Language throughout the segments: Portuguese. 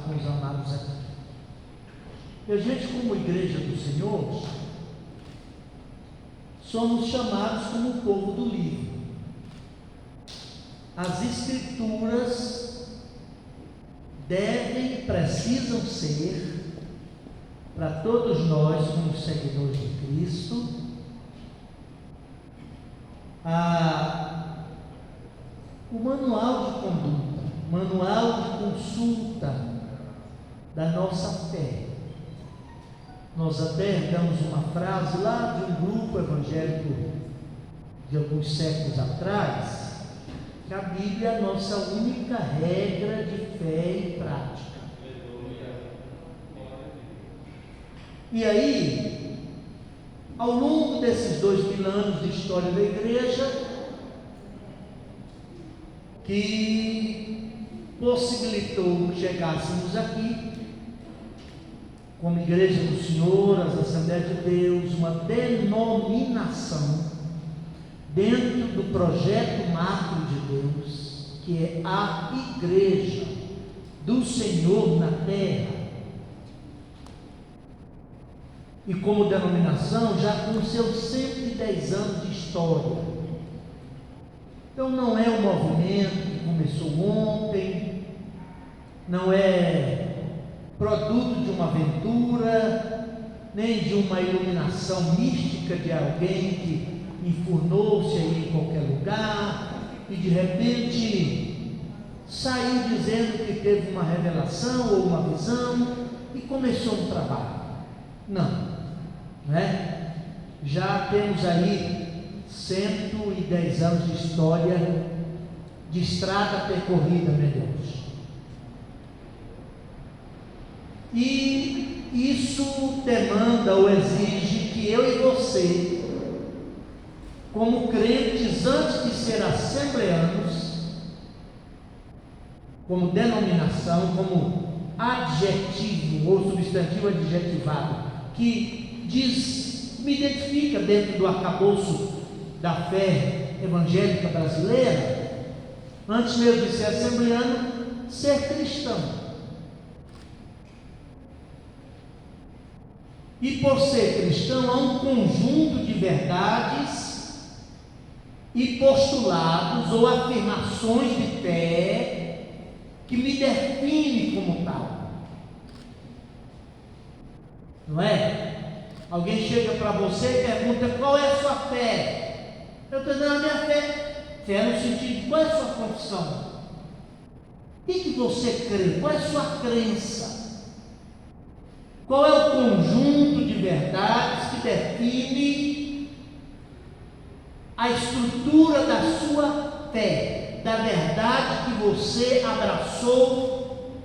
com os amados aqui. E a gente, como igreja do Senhor, somos chamados como o povo do livro. As Escrituras precisam ser, para todos nós, como seguidores de Cristo, o manual de conduta, o manual de consulta da nossa fé. Nós até damos uma frase lá de um grupo evangélico de alguns séculos atrás, que a Bíblia é a nossa única regra de fé e prática. E aí, ao longo desses 2000 anos de história da igreja, que possibilitou que chegássemos aqui, como Igreja do Senhor, as Assembleias de Deus, uma denominação dentro do projeto macro de Deus, que é a Igreja do Senhor na terra. E como denominação, já com seus 110 anos de história. Então não é um movimento que começou ontem, não é produto de uma aventura, nem de uma iluminação mística de alguém que enfurnou-se aí em qualquer lugar e de repente saiu dizendo que teve uma revelação ou uma visão e começou um trabalho. Não é? Já temos aí 110 anos de história, de estrada percorrida, meu Deus. E isso demanda ou exige que eu e você, como crentes, antes de ser assembleanos, como denominação, como adjetivo ou substantivo adjetivado, que me identifica dentro do arcabouço da fé evangélica brasileira, antes mesmo de ser assembleano, ser cristão. E por ser cristão, há um conjunto de verdades e postulados ou afirmações de fé que me define como tal. Não é? Alguém chega para você e pergunta: qual é a sua fé? Eu estou dizendo: a minha fé no sentido de qual é a sua confissão? O que você crê? Qual é a sua crença? Qual é o conjunto de verdades que define a estrutura da sua fé, da verdade que você abraçou,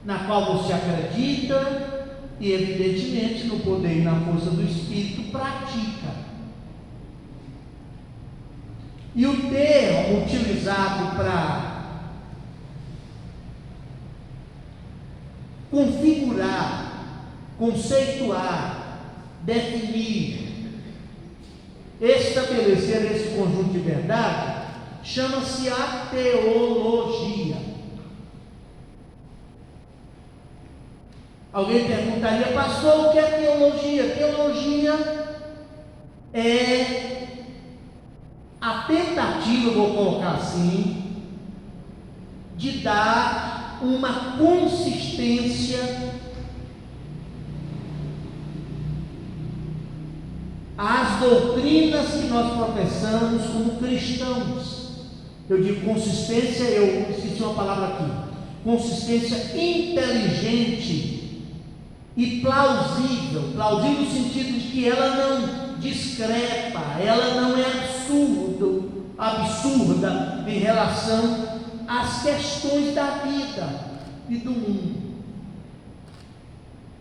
na qual você acredita e, evidentemente, no poder e na força do Espírito pratica? E o termo utilizado para configurar, conceituar, definir, estabelecer esse conjunto de verdade, chama-se a teologia. Alguém perguntaria: pastor, o que é teologia? Teologia é a tentativa, vou colocar assim, de dar uma consistência às doutrinas que nós professamos como cristãos. Eu digo consistência, eu esqueci uma palavra aqui, consistência inteligente e plausível no sentido de que ela não discrepa, ela não é absurda em relação às questões da vida e do mundo.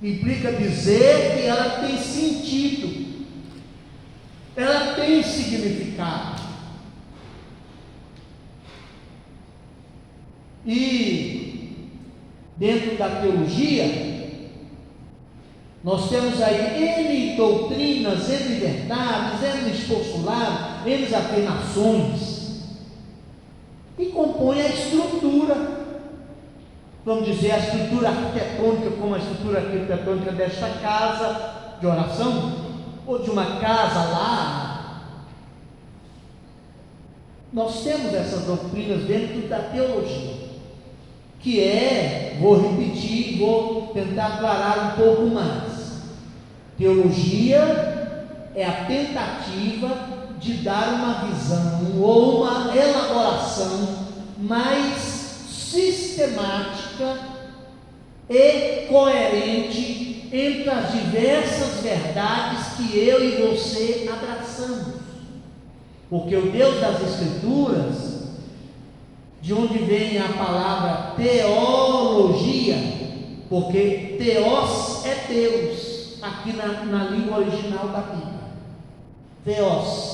Implica dizer que ela tem sentido, ela tem significado. E dentro da teologia, nós temos aí N doutrinas, N verdades, N postulados, N afirmações, que compõem a estrutura vamos dizer, a estrutura arquitetônica, como a estrutura arquitetônica desta casa de oração, ou de uma casa lá. Nós temos essas doutrinas dentro da teologia, que é, vou repetir, vou tentar aclarar um pouco mais. Teologia é a tentativa de dar uma visão ou uma elaboração mais sistemática e coerente entre as diversas verdades que eu e você abraçamos. Porque o Deus das Escrituras, de onde vem a palavra teologia, porque teos é Deus, aqui na língua original da Bíblia, teos.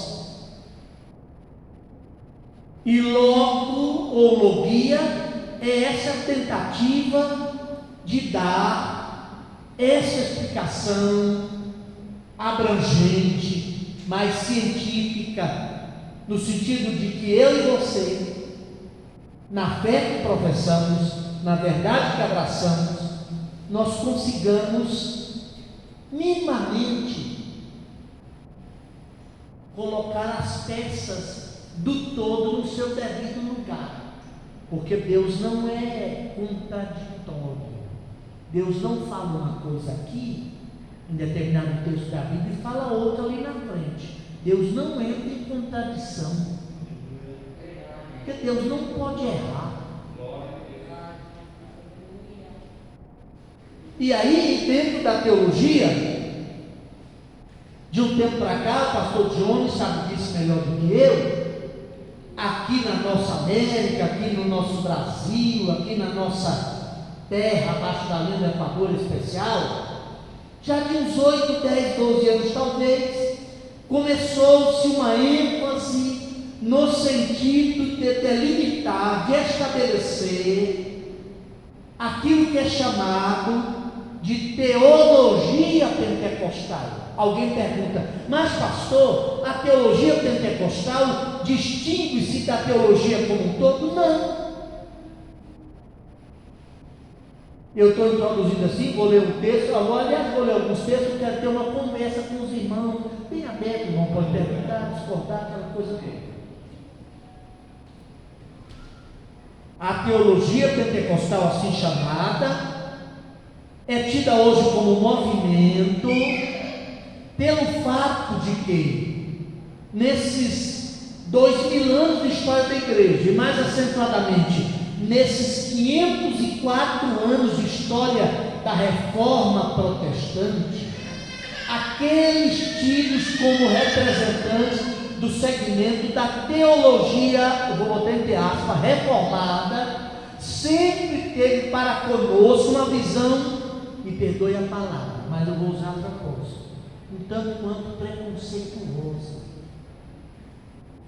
E logo ou logia é essa tentativa de dar essa explicação abrangente, mais científica, no sentido de que eu e você, na fé que professamos, na verdade que abraçamos, nós consigamos minimamente colocar as peças do todo no seu devido lugar, porque Deus não é contraditório. Deus não fala uma coisa aqui em determinado texto da Bíblia e fala outra ali na frente. Deus não entra em contradição, porque Deus não pode errar. E aí, dentro da teologia, de um tempo para cá, o pastor Jones sabe disso melhor do que eu, aqui na nossa América, aqui no nosso Brasil, aqui na nossa terra, abaixo da linha do Equador especial, já de uns 8, 10, 12 anos talvez, começou-se uma ênfase no sentido de delimitar, de estabelecer aquilo que é chamado de teologia pentecostal. Alguém pergunta, mas pastor, a teologia pentecostal distingue-se da teologia como um todo? Não. Eu estou introduzindo assim, vou ler um texto, aliás, vou ler alguns textos, quero ter uma conversa com os irmãos, bem aberto, irmão, pode perguntar, discordar, aquela coisa toda. A teologia pentecostal, assim chamada, é tida hoje como movimento pelo fato de que, nesses 2000 anos de história da igreja, e mais acentuadamente, nesses 504 anos de história da reforma protestante, aqueles tidos como representantes do segmento da teologia, eu vou botar entre aspas, reformada, sempre teve para conosco uma visão, me perdoe a palavra, mas eu vou usar a propósito, um tanto quanto preconceituosa.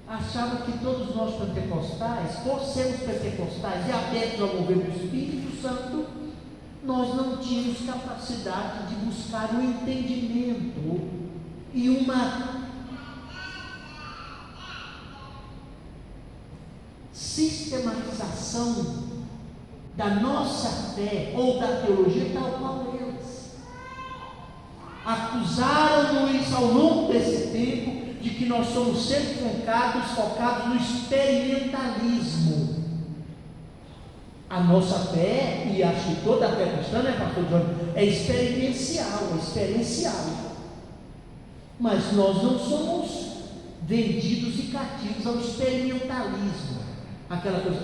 Achava que todos nós pentecostais, por sermos pentecostais e abertos ao mover do Espírito Santo, nós não tínhamos capacidade de buscar um entendimento e uma sistematização da nossa fé ou da teologia tal qual eles. Acusaram-nos ao longo desse tempo de que nós somos sempre focados no experimentalismo. A nossa fé, e acho que toda a fé cristã, né, pastor João, é experiencial. Mas nós não somos vendidos e cativos ao experimentalismo. Aquela coisa,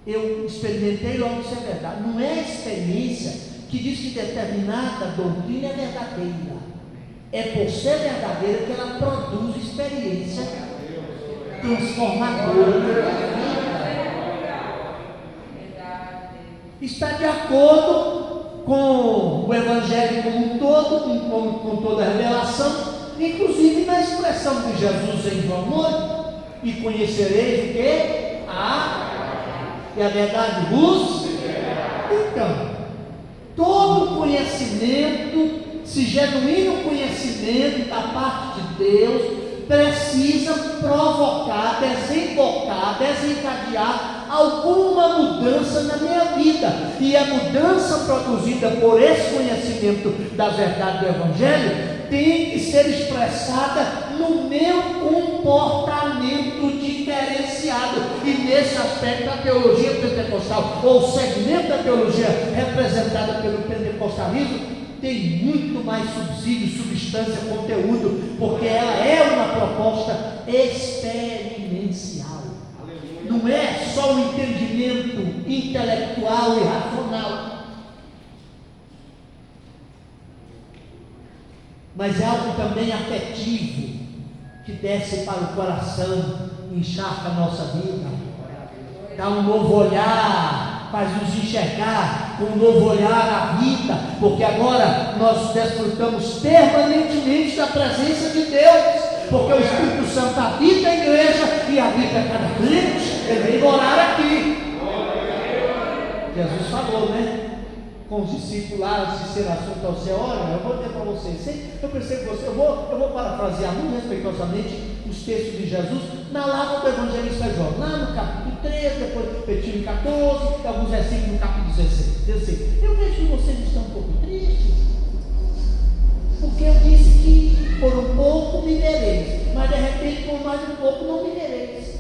eu experimentei, logo isso é verdade. Não é a experiência que diz que determinada doutrina é verdadeira. É por ser verdadeira que ela produz experiência transformadora na minha vida. Está de acordo com o Evangelho como um todo, com toda a revelação, inclusive na expressão de Jesus em João 8, e conhecereis o que? E a verdade vos. Então, todo conhecimento, se genuíno conhecimento da parte de Deus, precisa provocar, desembocar, desencadear alguma mudança na minha vida. E a mudança produzida por esse conhecimento das verdades do Evangelho tem que ser expressada no meu comportamento diferenciado. E nesse aspecto, a teologia pentecostal, ou o segmento da teologia representada pelo pentecostalismo, tem muito mais subsídio, substância, conteúdo, porque ela é uma proposta experiencial. Não é só um entendimento intelectual e racional, mas é algo também afetivo, que desce para o coração, encharca a nossa vida, dá um novo olhar, faz nos enxergar com um novo olhar à vida, porque agora nós desfrutamos permanentemente da presença de Deus, porque o Espírito Santo habita a igreja e habita cada crente. Ele vem morar aqui. Jesus falou, né? Com os discípulos lá, se ser assunto ao céu, olha, eu vou dizer para vocês, eu percebo que eu vou parafrasear muito respeitosamente os textos de Jesus na lavra do evangelista João, lá no capítulo 13, depois repetindo em 14, alguns versículos no capítulo 16. Eu vejo que vocês estão um pouco tristes, porque eu disse que por um pouco me vereis, mas de repente por mais um pouco não me vereis.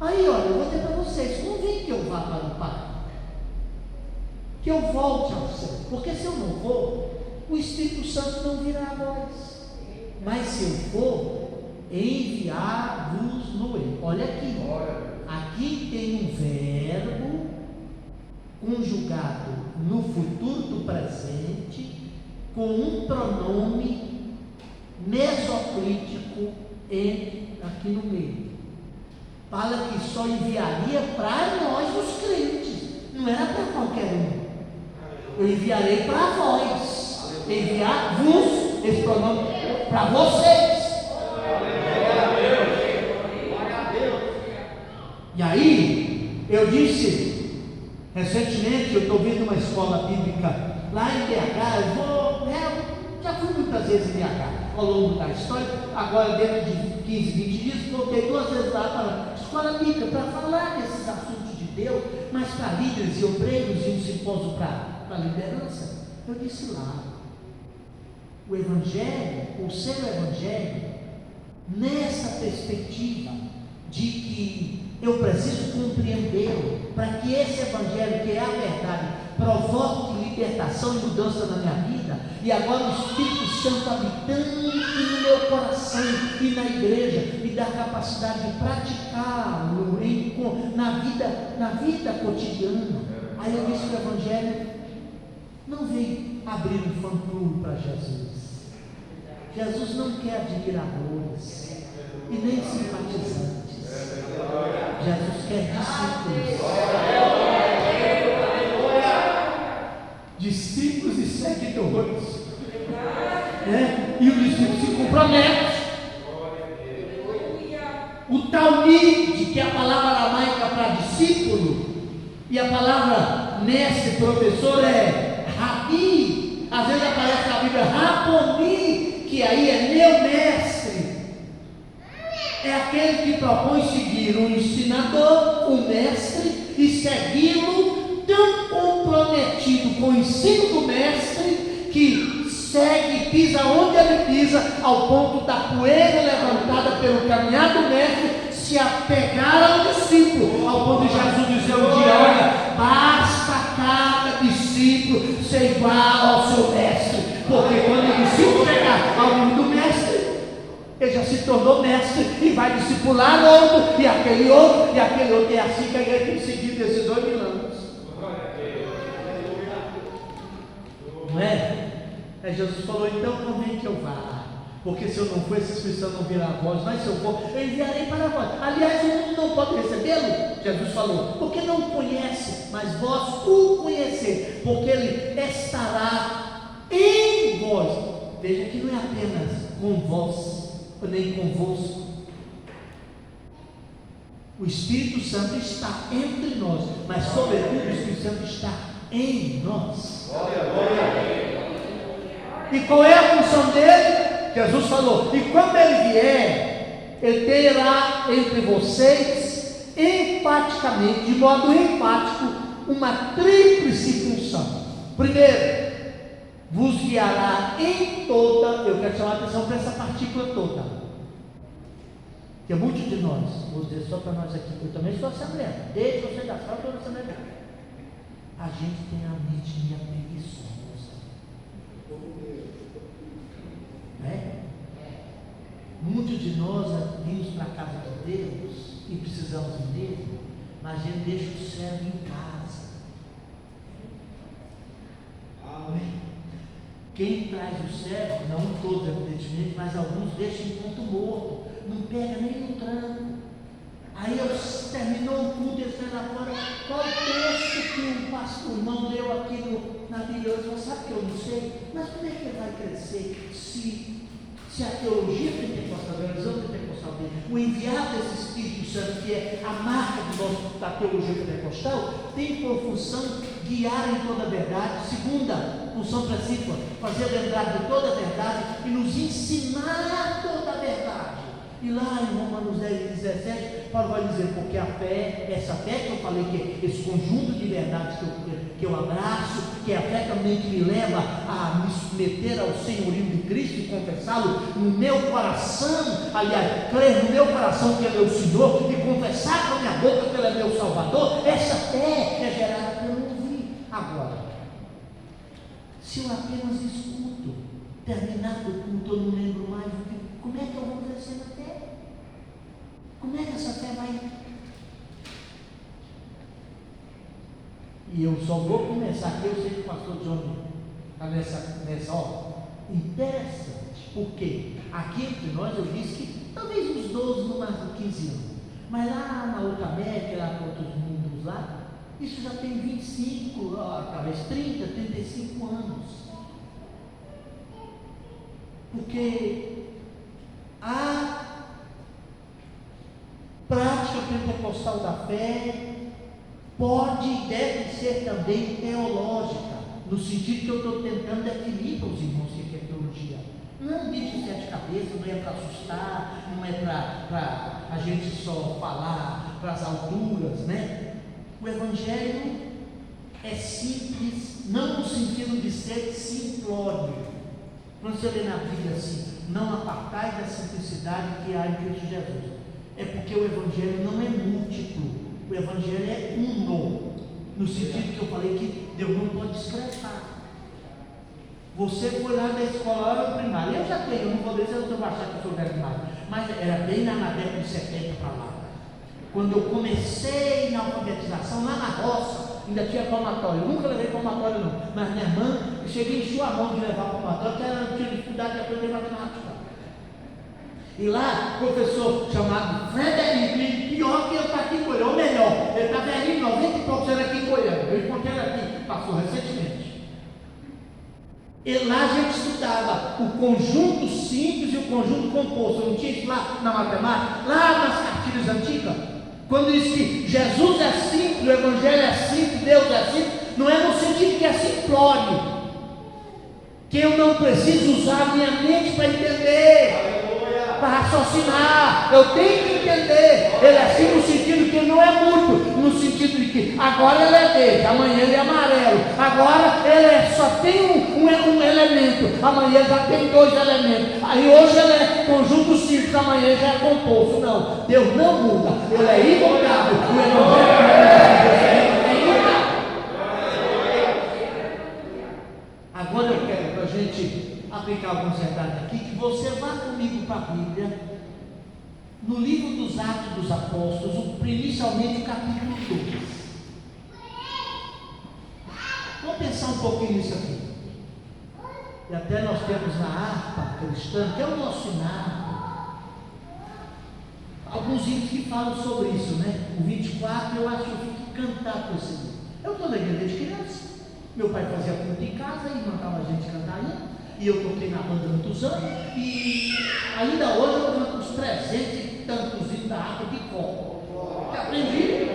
Aí olha, eu vou dizer para vocês, convém que eu vá para o Pai, que eu volte ao céu, porque se eu não for, o Espírito Santo não virá a vós, mas se eu for, enviar-vos-no-ei. Olha aqui tem um verbo conjugado no futuro do presente, com um pronome mesoclítico aqui no meio. Fala que só enviaria para nós os crentes, não era para qualquer um. Eu enviarei para vós, enviar-vos, esse pronome para vocês. E aí, eu disse recentemente, eu estou vindo uma escola bíblica lá em BH, já fui muitas vezes em BH ao longo da história, agora dentro de 15, 20 dias, voltei 2 vezes lá para a escola bíblica para falar desses assuntos de Deus, mas para líderes e obreiros e um simpósio para liderança. Eu disse lá, o Evangelho, o seu Evangelho, nessa perspectiva de que eu preciso compreendê-lo, para que esse Evangelho, que é a verdade, provoque libertação e mudança na minha vida, e agora o Espírito Santo habitando no meu coração e na igreja, me dá a capacidade de praticá-lo na vida cotidiana. Aí eu disse que o Evangelho não veio abrir um fã-clube para Jesus. Jesus não quer admiradores e nem simpatizantes. Jesus quer discípulos e seguidores, né? E o discípulo se compromete. O talmide, que é a palavra aramaica para discípulo, e a palavra mestre, professor, é rabi. Às vezes aparece na Bíblia Raboni, que aí é meu mestre. É aquele que propõe seguir o ensinador, o mestre, e segui-lo tão comprometido com o ensino do mestre, que segue e pisa onde ele pisa, ao ponto da poeira levantada pelo caminhar do mestre se apegar ao discípulo, ao ponto de Jesus dizer um dia: olha, basta cada discípulo ser igual ao seu mestre, porque quando o discípulo chegar ao nível do mestre, ele já se tornou mestre e vai discipular outro, e aquele outro, e aquele outro. É assim que a igreja tem seguido esses 2000 anos. Não é? Aí Jesus falou: então convém que eu vá, porque se eu não for, esses cristãos não virão a voz, mas se eu for, eu enviarei para vós. Aliás, o mundo não pode recebê-lo, Jesus falou, porque não o conhece, mas vós o conheceis, porque ele estará em vós. Veja que não é apenas com vós, nem convosco. O Espírito Santo está entre nós, mas sobretudo o Espírito Santo está em nós. E qual é a função dele? Jesus falou: e quando ele vier, ele terá entre vocês enfaticamente, de modo enfático, uma tríplice função. Primeiro, vos guiará em toda, eu quero chamar a atenção para essa partícula toda, que é muitos de nós, vou dizer só para nós aqui, eu também sou assembleia, desde você da sala, eu sou assembleia. A gente tem a mente meio preguiçosa, né? Muitos de nós vimos para a casa de Deus e precisamos dele, mas a gente deixa o servo em casa. Amém. Quem traz o servo, não todos evidentemente, mas alguns deixam em ponto morto, não pega nem no tranco. Aí terminou o culto, ele sai lá fora, qual o texto que o pastor, o irmão leu aqui na Bíblia? Eu falei, sabe que eu não sei, mas como é que ele vai crescer se a teologia pentecostal, a visão pentecostal dele, o enviado desse Espírito Santo, que é a marca da teologia pentecostal, tem por função guiar em toda a verdade. Segunda função principal, fazer lembrar de toda a verdade e nos ensinar toda a verdade. E lá em Romanos 10, 17, Paulo vai dizer, porque a fé, essa fé que eu falei, que é esse conjunto de verdades que eu abraço, que é a fé também que me leva a me submeter ao senhorio de Cristo e confessá-lo no meu coração, aliás, crer no meu coração que Ele é o Senhor e confessar com a minha boca que Ele é meu Salvador, essa fé é gerada pelo ouvir. Agora, se eu apenas escuto, terminado o culto, eu não lembro mais o que, como é que eu vou crescer na fé? Como é que essa fé vai? E eu só vou começar aqui, eu sei que o pastor John está nessa hora. Interessante, porque aqui entre nós eu disse que talvez uns 12, no máximo 15 anos. Mas lá na outra América, lá para outros mundos lá, isso já tem 25, talvez 30, 35 anos. Porque a prática pentecostal da fé pode e deve ser também teológica, no sentido que eu estou tentando definir para os irmãos o que é teologia. Não é um bicho de sete cabeças, não é para assustar, não é para a gente só falar para as alturas, né? O Evangelho é simples, não no sentido de ser simplório. Quando você lê na Bíblia assim, não apartai da simplicidade que há em Cristo Jesus. É porque o Evangelho não é múltiplo. O Evangelho é uno, no sentido que eu falei que Deus não pode discrepar. Você foi lá da escola, lá no primário, eu já tenho, eu não vou dizer se eu vou achar que eu sou velho demais, mas era bem lá na década de 70 para lá. Quando eu comecei na alfabetização, lá na roça, ainda tinha palmatório. Eu nunca levei palmatório não, mas minha irmã, eu cheguei e encheu a mão de levar palmatório, porque ela tinha dificuldade de aprender matemática. E lá, professor chamado Frederico, pior que eu estou aqui em Goiânia, ou melhor, ele está velhinho, 90 e poucos anos aqui em Goiânia. Eu encontrei ele aqui, passou recentemente. E lá a gente estudava o conjunto simples e o conjunto composto. Eu não tinha isso lá na matemática, lá nas cartilhas antigas. Quando diz que Jesus é simples, o Evangelho é simples, Deus é simples, não é no sentido que é simplório, que eu não preciso usar a minha mente para entender, para raciocinar. Eu tenho que entender. Ele é assim no sentido que ele não é muito, no sentido de que agora ele é verde, amanhã ele é amarelo, agora ele só tem um elemento, amanhã ele já tem dois elementos, aí hoje ele é conjunto simples, amanhã ele já é composto. Não, Deus não muda, ele é imutável. O Evangelho é imutável. Agora eu quero para a gente aplicar alguns detalhes aqui, que você vá comigo para a Bíblia, no livro dos Atos dos Apóstolos, inicialmente o capítulo 2. Vamos pensar um pouquinho nisso aqui. E até nós temos na harpa cristã, que é o nosso hino, alguns hinos que falam sobre isso, né? O 24, eu acho que eu fico cantar com esse livro. Eu estou na igreja desde criança. Meu pai fazia culto em casa e mandava a gente cantar hino. E eu toquei na banda muitos anos, e ainda hoje eu canto uns 300 e tantos hinos da harpa de cor. Que aprendi,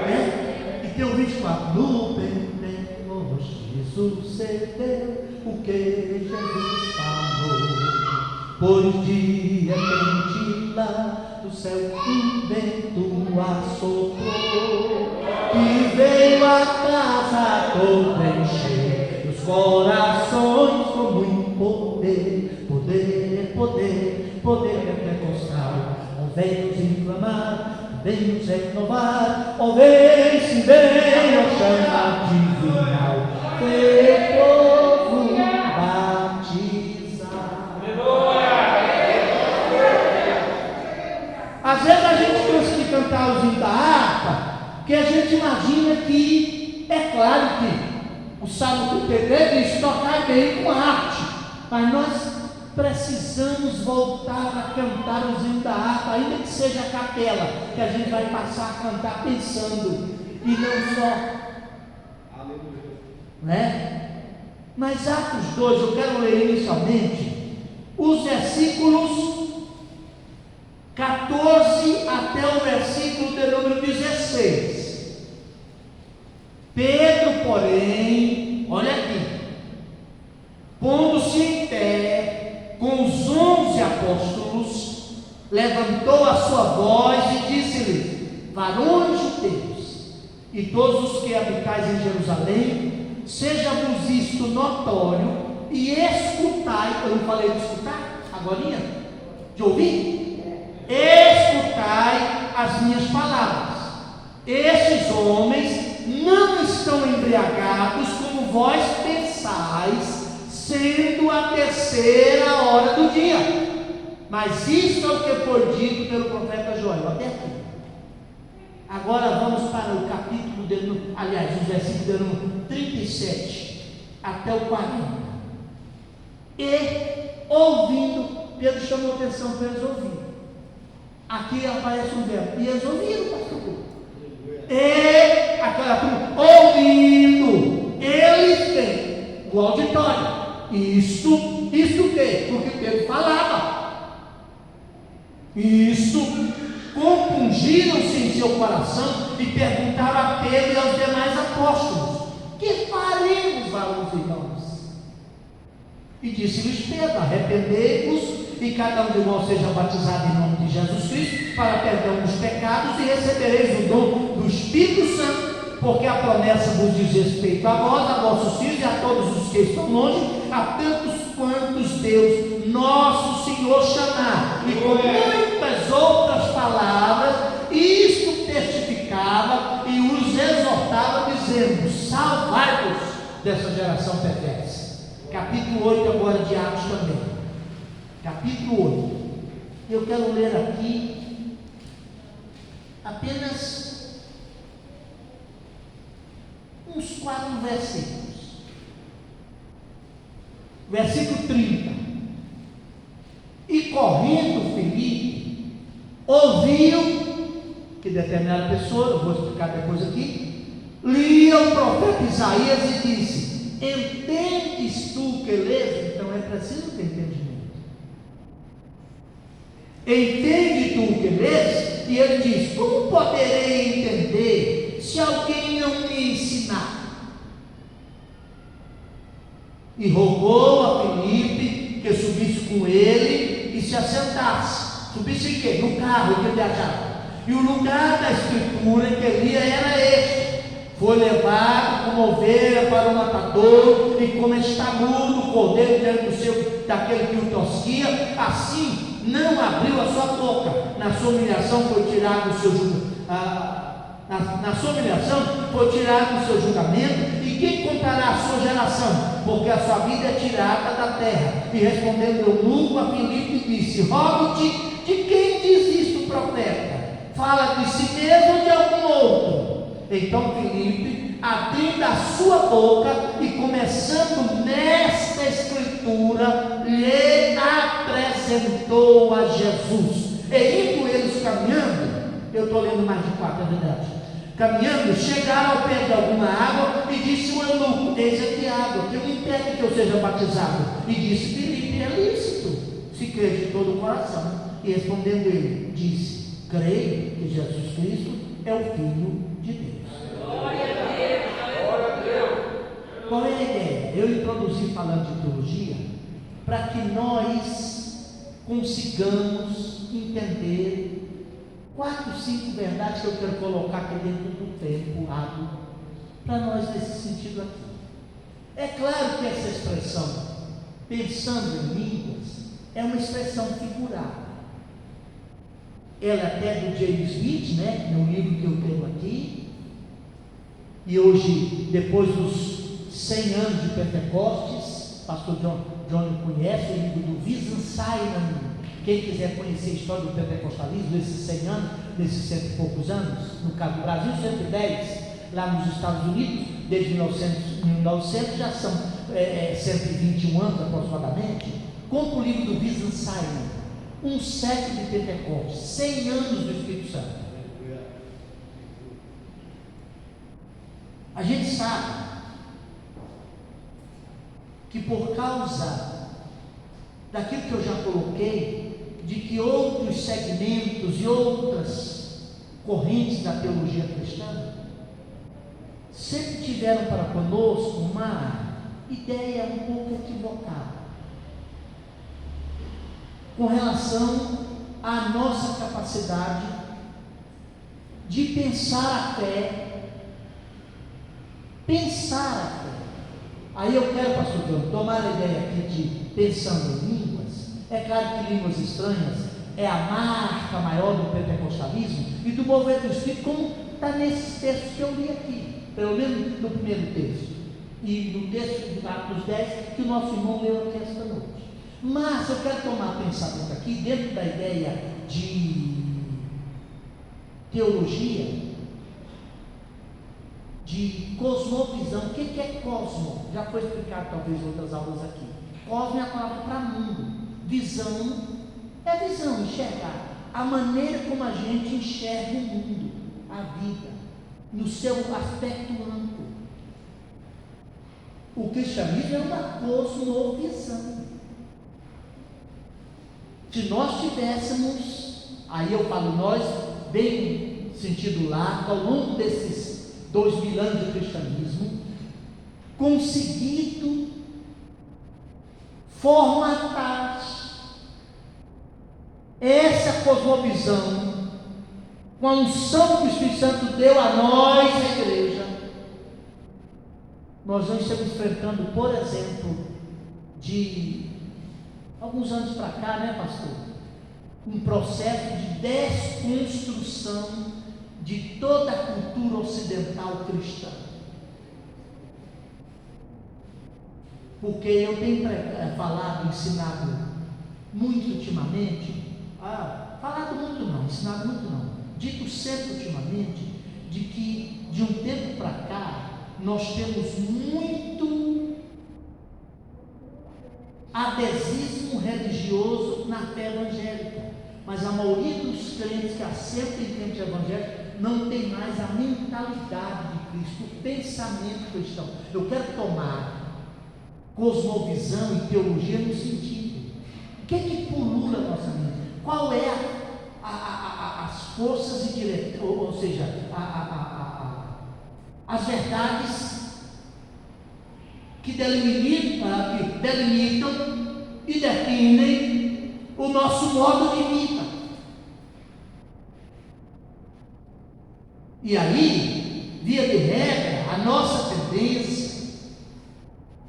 né? E tem o 24. No Pentecoste sucedeu o que Jesus falou, pois de repente lá do céu um vento assoprou, que veio a casa toda encher os corações com muito poder, poder, poder, poder pentecostal. Ó, vem nos inflamar, vem nos renovar, ó, vem se vem ao chamar divinal, teu povo batizar. Às vezes a gente cansa de cantar os hinos da harpa, porque a gente imagina que, é claro que o Salmo 33 diz tocar bem com arte, mas nós precisamos voltar a cantar os hinos da harpa, ainda que seja a capela, que a gente vai passar a cantar pensando, e não só. Aleluia. Né? Mas Atos 2, eu quero ler inicialmente os versículos 14 até o versículo de número 16. Pedro, porém, olha aqui, pondo-se em pé com os 11 apóstolos, levantou a sua voz e disse-lhes: varões judeus, e todos os que habitais em Jerusalém, seja-vos isto notório, e escutai. Eu não falei de escutar? Agorinha? De ouvir? Escutai as minhas palavras. Estes homens não estão embriagados como vós pensais, sendo a 3ª hora do dia. Mas isto é o que foi dito pelo profeta Joel. Até aqui. Agora vamos para o capítulo os versículos de número 37 até o 40. E ouvindo, Pedro chamou atenção para eles ouvirem. Aqui aparece um verbo, e eles ouviram, pastor. E aquela turma, ouvindo, eles vêm, o auditório. Isso o quê? Porque Pedro falava. Isso, compungiram-se em seu coração e perguntaram a Pedro e aos demais apóstolos: que faremos, varões e irmãos? E disse-lhes Pedro: arrependei-vos e cada um de vós seja batizado em nome de Jesus Cristo para perdão dos pecados, e recebereis o dom do Espírito Santo, porque a promessa vos diz respeito a vós, a vossos filhos e a todos os que estão longe, a tantos quantos Deus nosso Senhor chamar. E com muitas outras palavras isto testificava e os exortava, dizendo: salvai-vos dessa geração perversa. Capítulo 8 agora de Atos também. Capítulo 8. Eu quero ler aqui apenas uns 4 versículos. Versículo 30. E correndo Filipe, ouviu que determinada pessoa, eu vou explicar depois aqui, lia o profeta Isaías e disse: entendes tu que lês? Então é preciso ter entendimento. Entende tu o que lês? E ele diz: como poderei entender se alguém não me ensinar? E rogou a Filipe que subisse com ele e se assentasse. Subisse em quê? No carro que ele viajava. E o lugar da escritura em que ele lia era este: foi levado como ovelha para o matador, e como está mudo o cordeiro diante daquele que o tosquia, assim não abriu a sua boca. Na sua humilhação foi tirado o seu julgamento. Na sua humilhação foi tirado o seu julgamento. E quem contará a sua geração? Porque a sua vida é tirada da terra. E respondendo eunuco a Filipe, disse: rogo-te, de quem diz isto o profeta? Fala de si mesmo ou de algum outro? Então Filipe, abrindo a sua boca e começando nesta escritura, lhe apresentou a Jesus. E indo eles caminhando, eu estou lendo mais de 4, é verdade, caminhando, chegaram ao pé de alguma água, e disse o eunuco: eis aqui água, que me impede que eu seja batizado. E disse Filipe: é lícito, se crês de todo o coração. E respondendo ele, disse: creio que Jesus Cristo é o Filho de Deus. Glória a Deus, glória a Deus. Qual é a ideia? Eu introduzi falando de teologia para que nós consigamos entender 4, 5 verdades que eu quero colocar aqui dentro do tempo hábil para nós nesse sentido aqui. É claro que essa expressão, pensando em línguas, é uma expressão figurada. Ela é até do James Smith, né, no livro que eu tenho aqui, e hoje, depois dos 100 anos de Pentecostes, pastor John conhece o livro do Wittgenstein. Quem quiser conhecer a história do pentecostalismo, desses 100 anos, desses 100 e poucos anos, no caso do Brasil, 110, lá nos Estados Unidos, desde 1900 já são 121 anos aproximadamente. Compre o livro do Wittgenstein, um século de Pentecostes, 100 anos do Espírito Santo. A gente sabe que por causa daquilo que eu já coloquei, de que outros segmentos e outras correntes da teologia cristã sempre tiveram para conosco uma ideia um pouco equivocada com relação à nossa capacidade de pensar a fé. Aí eu quero, pastor João, tomar a ideia aqui de pensando em línguas. É claro que línguas estranhas é a marca maior do pentecostalismo e do mover do Espírito, como está nesses textos que eu li aqui, pelo menos no primeiro texto, e no texto de Atos 10, que o nosso irmão leu aqui esta noite. Mas eu quero tomar pensamento aqui, dentro da ideia de teologia, de cosmovisão. O que é cosmo? Já foi explicado talvez em outras aulas aqui. Cosmo é a palavra para mundo. Visão é visão, enxergar. A maneira como a gente enxerga o mundo, a vida, no seu aspecto amplo. O cristianismo é uma cosmovisão. Se nós tivéssemos, aí eu falo nós, bem sentido largo, ao longo desses 2000 anos de cristianismo, conseguido formatar essa cosmovisão com a unção que o Espírito Santo deu a nós, a igreja, nós não estamos enfrentando, por exemplo, de alguns anos para cá, né, pastor? Um processo de desconstrução de toda a cultura ocidental cristã. Porque eu tenho falado, ensinado muito ultimamente, falado muito não, ensinado muito não, dito sempre ultimamente, de que de um tempo para cá, nós temos muito adesismo religioso na fé evangélica, mas a maioria dos crentes que assentam em crente evangélico não tem mais a mentalidade de Cristo, o pensamento cristão. Eu quero tomar cosmovisão e teologia no sentido, o que pulula a nossa mente? Qual é as forças e diretores, ou seja, as verdades que delimitam e definem o nosso modo de vida. E aí, via de regra, a nossa tendência,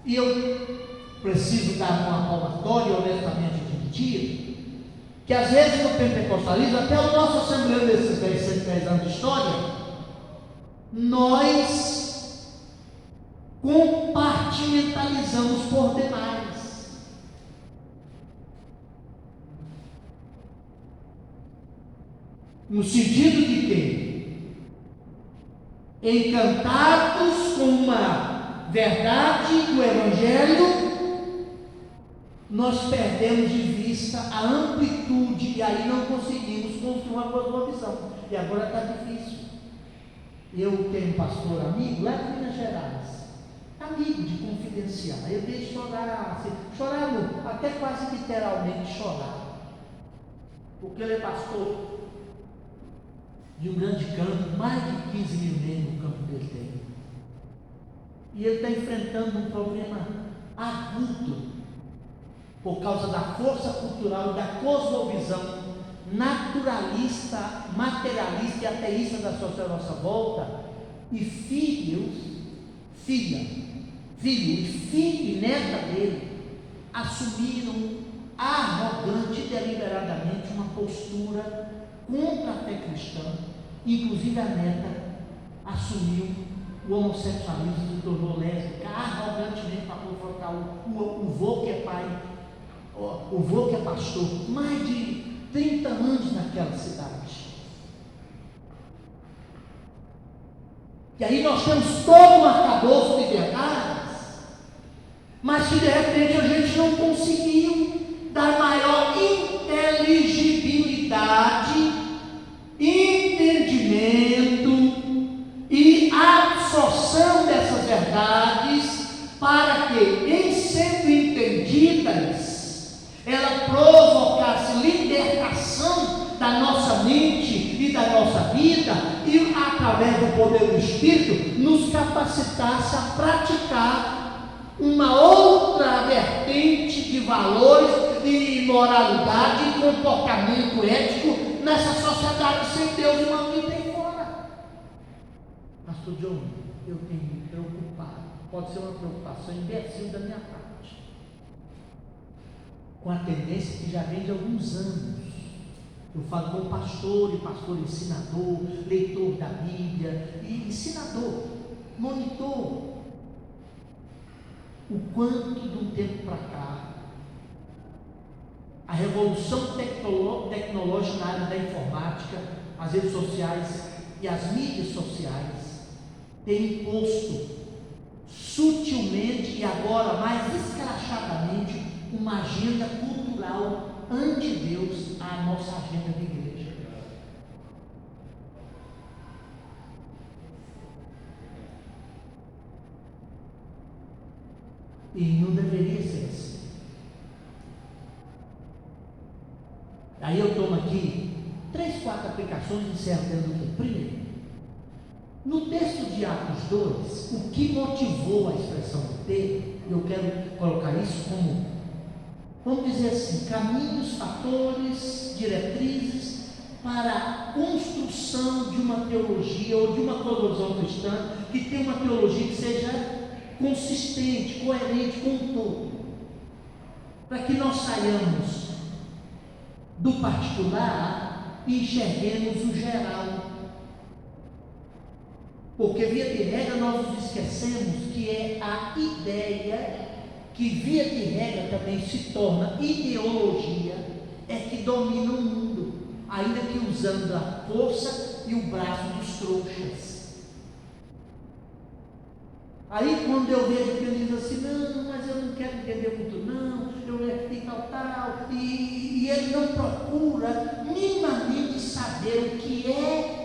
e eu preciso dar uma palmatória honestamente admitir, que às vezes no pentecostalismo, até o nosso assembleio desses 110 anos de história, nós compartimentalizamos por demais. No sentido de que, encantados com uma verdade do Evangelho, nós perdemos de vista a amplitude e aí não conseguimos construir uma cosmovisão. E agora está difícil. Eu tenho um pastor amigo lá de Minas Gerais, amigo de confidenciar. Eu deixo chorar, assim, até quase literalmente chorar, porque ele é pastor de um grande campo, mais de 15 mil membros no campo dele tem. E ele está enfrentando um problema agudo por causa da força cultural e da cosmovisão naturalista, materialista e ateísta da sociedade à nossa volta, e filho e neta dele assumiram arrogante e deliberadamente uma postura contra a fé cristã. Inclusive a neta assumiu o homossexualismo, se tornou lésbica arrogantemente para provocar o vô que é pai, o vô que é pastor, mais de 30 anos naquela cidade. E aí nós temos todo um arcabouço de verdades, mas que de repente a gente não conseguiu dar maior inteligibilidade, entendimento e absorção dessas verdades, para que, em sendo entendidas, ela provocasse libertação da nossa mente e da nossa vida, e através do poder do Espírito nos capacitasse a praticar uma outra vertente de valores e moralidade e comportamento ético nessa sociedade sem Deus e uma vida aí fora. Pastor John, eu tenho me preocupado, pode ser uma preocupação imbecil da minha parte, com a tendência que já vem de alguns anos. Eu falo com pastor, e pastor ensinador, leitor da Bíblia, e ensinador, monitor, o quanto de um tempo para cá, a revolução tecnológica na área da informática, as redes sociais e as mídias sociais, tem imposto sutilmente e agora mais escrachadamente uma agenda cultural anti-Deus à nossa agenda de igreja. E não deveria ser assim. Aí eu tomo aqui 3, 4 aplicações e encerro dentro do primeiro. No texto de Atos 2, o que motivou a expressão do ter, eu quero colocar isso como, vamos dizer assim, caminhos, fatores, diretrizes para a construção de uma teologia ou de uma cosmovisão cristã que tenha uma teologia que seja consistente, coerente com o todo, para que nós saiamos do particular e enxerguemos o geral. Porque via de regra nós nos esquecemos que é a ideia, que via de regra também se torna ideologia, é que domina o mundo, ainda que usando a força e o braço dos trouxas. Aí quando eu vejo que ele diz assim, não, mas eu não quero entender muito não, eu e tal, e ele não procura minimamente saber o que é,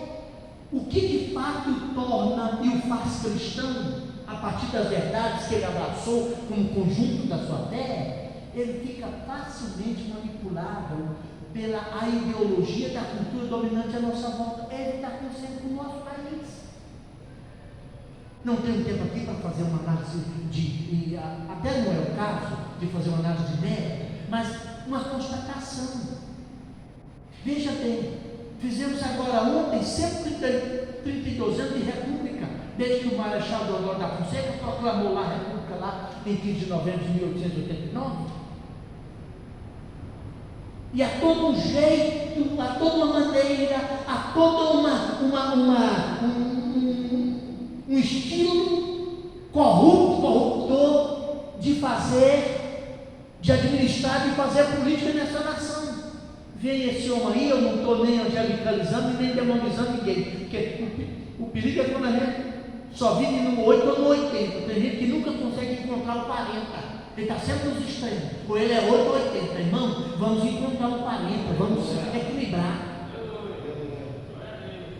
o que de fato o torna e o faz cristão, a partir das verdades que ele abraçou como conjunto da sua fé, ele fica facilmente manipulável pela ideologia da cultura dominante à nossa volta. Ele está acontecendo com o nosso país. Não tenho tempo aqui para fazer uma análise até não é o caso de fazer uma análise de mérito, mas uma constatação. Veja bem, fizemos agora ontem 132 anos de república, desde que o Marechal Deodoro da Fonseca proclamou lá a república lá em 15 de novembro de 1889. E a todo um jeito, a toda uma maneira, a todo um estilo corruptor de fazer, de administrar, de fazer política nessa nação. Vem esse homem aí, eu não estou nem angelicalizando e nem demonizando ninguém, porque o perigo é quando a gente só vive no 8 ou no 80, tem gente que nunca consegue encontrar o 40, ele está sempre nos extremos, ou ele é 8 ou 80, irmão, vamos encontrar o 40, vamos equilibrar.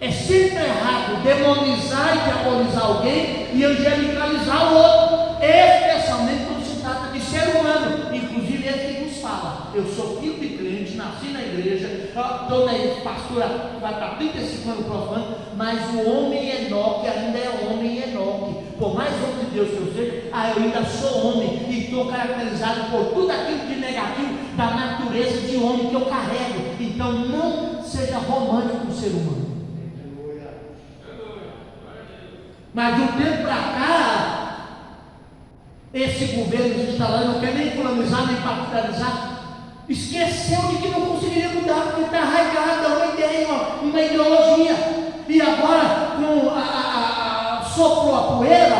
É sempre errado demonizar e diabolizar alguém e angelicalizar o outro, especialmente quando se trata de ser humano, inclusive esse que nos fala, eu sou filho de crente, nasci na igreja, estou na pastora, vai para 35 anos no próximo ano, mas o homem Enoque ainda é homem Enoque, por mais homem Deus que eu seja, eu ainda sou homem e estou caracterizado por tudo aquilo de negativo da natureza de homem que eu carrego. Então não seja romântico com o ser humano. Mas de um tempo para cá, esse governo instalado não quer nem colonizar, nem particularizar, esqueceu de que não conseguiria mudar, porque está arraigada uma ideia, uma ideologia. E agora, com soprou a poeira,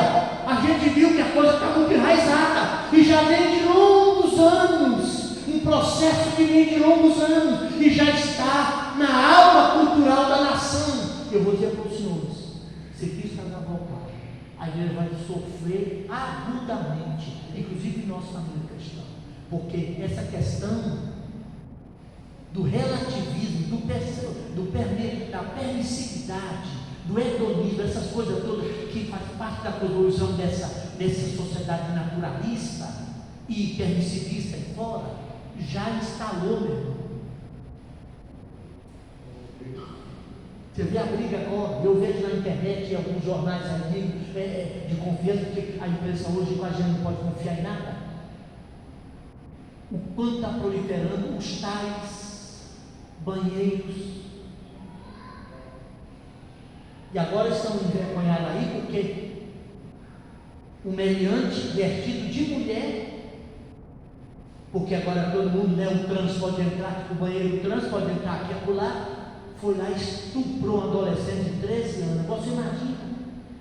a gente viu que a coisa está muito enraizada, e já vem de longos anos, um processo que vem de longos anos, e já está na alma cultural da nação. Eu vou dizer para os senhores, se Cristo não voltar, a igreja vai sofrer agudamente, inclusive nossa família cristã, porque essa questão do relativismo, da permissividade, do hedonismo, essas coisas todas que faz parte da evolução dessa sociedade naturalista e permissivista e fora, já instalou, meu irmão. Você vê a briga agora, eu vejo na internet, em alguns jornais aí, de confiança, porque a imprensa hoje quase não pode confiar em nada. O quanto está proliferando os tais banheiros. E agora estão envergonhados aí porque o meliante vestido de mulher, porque agora todo mundo, o trans pode entrar, o banheiro trans pode entrar aqui e acolá, foi lá e estuprou um adolescente de 13 anos. Você imagina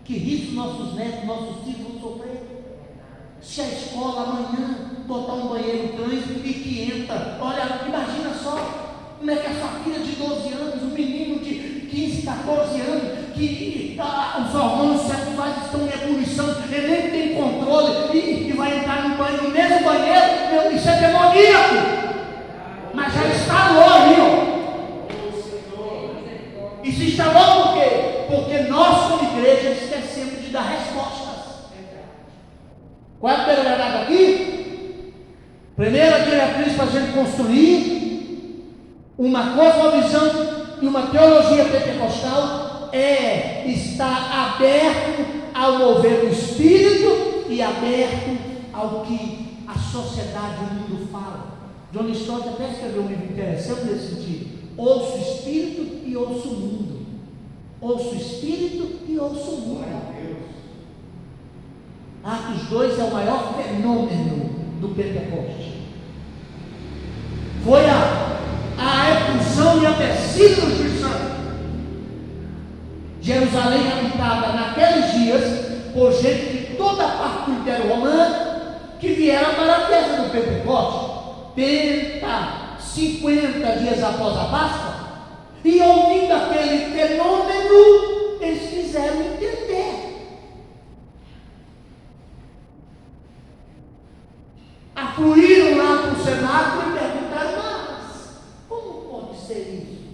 que risco nossos netos, nossos filhos vão sofrer? Se a escola amanhã botar um banheiro trans e que entra, olha, imagina só, como é que a sua filha de 12 anos, um menino de 15, 14 anos, que os hormônios sexuais estão em ebulição, ele nem tem controle e vai entrar no banheiro, no mesmo banheiro, isso é demoníaco, mas já instalou ali, ó. E se instalou por quê? Porque nós, como igreja, esquecemos de dar respostas. Qual é a pedrada aqui? Primeira diretriz para a gente construir uma cosmovisão e uma teologia pentecostal é estar aberto ao mover do Espírito e aberto ao que a sociedade e o mundo fala. John Stott até escreveu um livro interessante nesse sentido. Ouço o Espírito e ouço o mundo. Ouço o Espírito e ouço o mundo. Atos 2 é o maior fenômeno do Pentecoste. Foi a expulsão e a descida do Espírito Santo. Jerusalém habitada naqueles dias por gente de toda a parte do Império Romano que vieram para a festa do Pentecoste. 50 dias após a Páscoa, e ouvindo aquele fenômeno, eles quiseram entender. Afluíram lá para o cenáculo e perguntaram: mas como pode ser isso?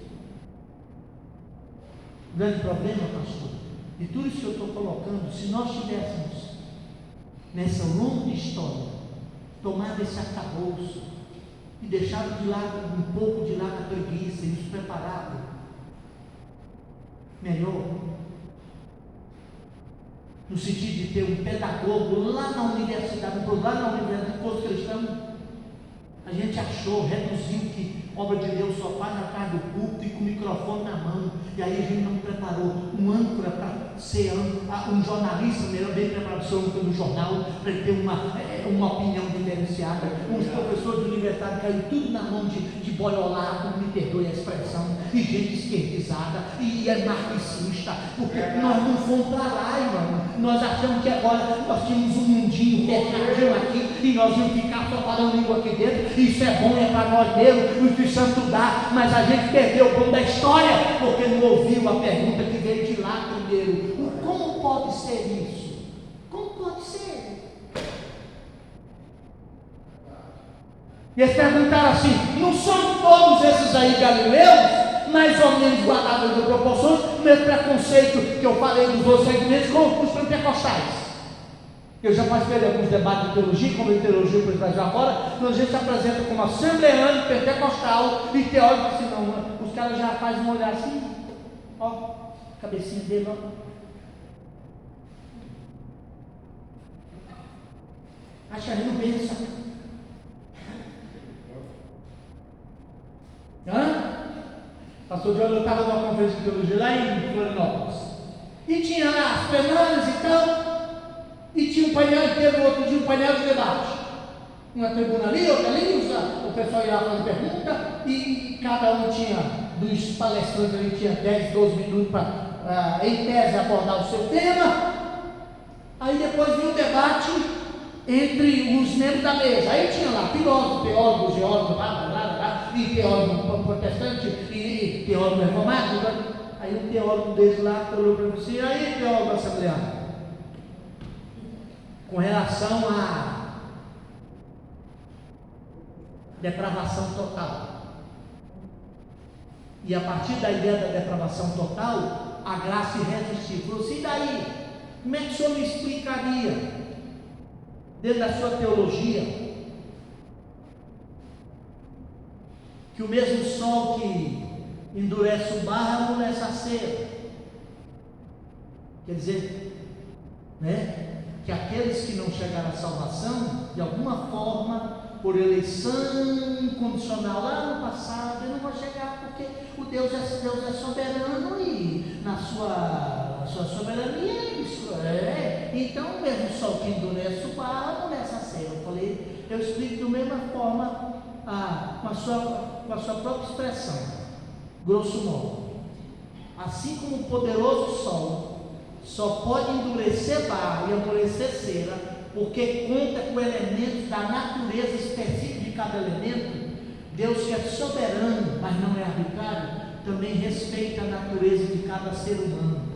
O grande problema, pastor, de tudo isso que eu estou colocando, se nós tivéssemos nessa longa história tomado esse arcabouço e deixado de lado um pouco de lado a preguiça e nos preparado melhor, no sentido de ter um pedagogo lá na universidade, de curso cristão, a gente achou, reduziu que obra de Deus só faz na casa do culto e com o microfone na mão, e aí a gente não preparou um âncora para ser um jornalista bem preparado para ser âncora do jornal, para ele ter uma opinião diferenciada. Os professores de universidade caíram tudo na mão de boiolado, me perdoe a expressão, e gente esquerdizada, e é marxista, porque nós não fomos para lá, irmão. Nós achamos que agora nós tínhamos um mundinho fechadinho aqui, e nós íamos ficar só falando língua aqui dentro. Isso é bom, é para nós mesmos, o Espírito Santo dá, mas a gente perdeu o pão da história, porque não ouviu a pergunta que veio de lá primeiro. Como pode ser isso? Como pode ser? E eles perguntaram assim: não são todos esses aí galileus, mais ou menos guardados de proporções, o mesmo preconceito que eu falei dos outros segmentos com os pentecostais? Eu já participei de alguns debates de teologia, como em teologia para o Brasil afora, então a gente se apresenta como assembleano, pentecostal e teórico assim, não, os caras já fazem um olhar assim, ó, cabecinha dele, ó. Acho que a gente não pensa. Pastor João, eu estava numa conferência de teologia lá em Florianópolis. E tinha lá as plenárias e tal. E tinha um painel inteiro, outro dia um painel de debate. Uma tribuna ali, outra ali, o pessoal ia lá fazer pergunta. E cada um tinha, dos palestrantes ali, tinha 10, 12 minutos para, em tese, abordar o seu tema. Aí depois vinha o debate entre os membros da mesa. Aí tinha lá filósofo, teólogo, geólogo, e teólogo protestante, e teólogo reformado. Aí um teólogo deles lá olhou para você, aí teólogo assembleano, com relação à depravação total. E a partir da ideia da depravação total, a graça irresistível. Falou assim, e daí? Como é que o senhor me explicaria, dentro da sua teologia, que o mesmo sol que endurece o barro amolece a cera? Quer dizer, que aqueles que não chegaram à salvação, de alguma forma, por eleição incondicional lá no passado, ele não vai chegar, porque o Deus é soberano e na sua soberania então mesmo o sol que endurece o barro amolece a cera. Eu explico da mesma forma, com a sua própria expressão, grosso modo. Assim como o poderoso sol só pode endurecer barro e amolecer cera, porque conta com elementos da natureza específica de cada elemento, Deus, que é soberano, mas não é arbitrário, também respeita a natureza de cada ser humano.